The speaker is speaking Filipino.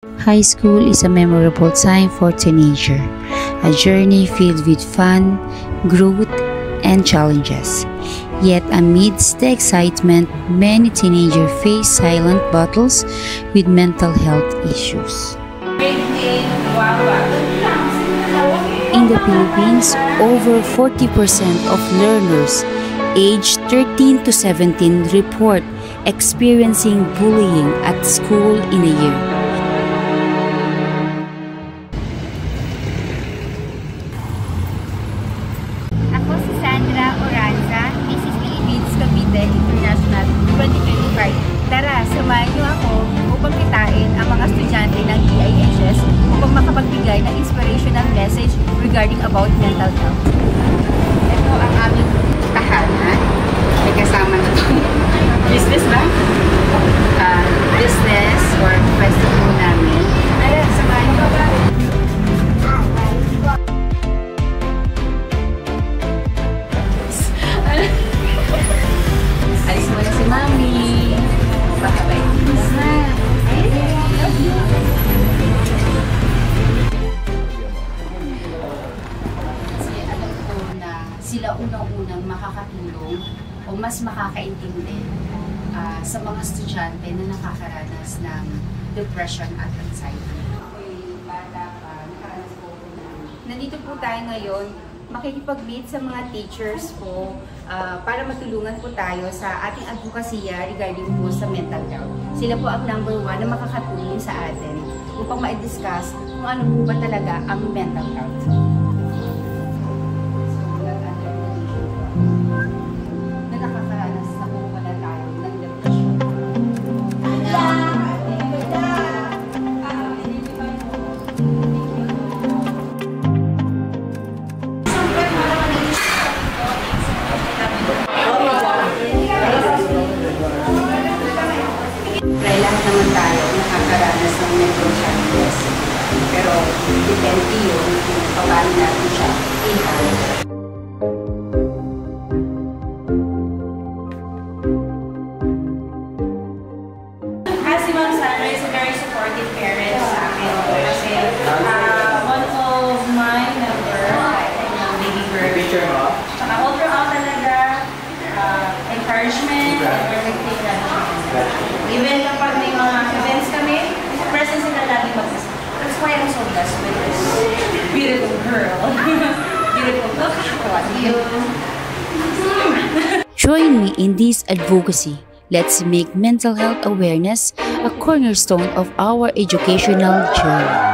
High school is a memorable time for teenager, a journey filled with fun, growth, and challenges. Yet amidst the excitement, many teenagers face silent battles with mental health issues. In the Philippines, over 40% of learners aged 13 to 17 report experiencing bullying at school in a year. Ako si Sandra Oranza, PCC Ibids Cavite International 2025. Tara, samahan niyo ako upang kitain ang mga estudyante ng EIHS upang makapagbigay ng inspirational message regarding about mental health. Ito ang aming tahanan. May kasama na ito. Business ba? Business or festival namin. Tara, samahan niyo ba? Alis mo na si Mami. Bye-bye. Kasi alam ko na sila unang-unang makakatulong o mas makakaintindi sa mga estudyante na nakakaranas ng depression at anxiety. Nandito po tayo ngayon, makikipag-meet sa mga teachers po para matulungan po tayo sa ating advokasya regarding po sa mental health. Sila po ang number 1 na makakatulong sa atin upang ma-discuss kung ano po ba talaga ang mental health. Na nakakaranas na po pala tayo ng depression. Lahat naman tayo nakakaranas ng mental challenges. Pero depende yun kung paano natin siya i-handle. Si Ma'am Sandra is a very supportive parent sa akin. Kasi one of my members, baby girl, tsaka overall talaga, encouragement, and everything na even kapag may mga events kami, present sila lagi mag-isa. That's why I'm so blessed with this beautiful girl. Beautiful book. What you? Join me in this advocacy. Let's make mental health awareness a cornerstone of our educational journey.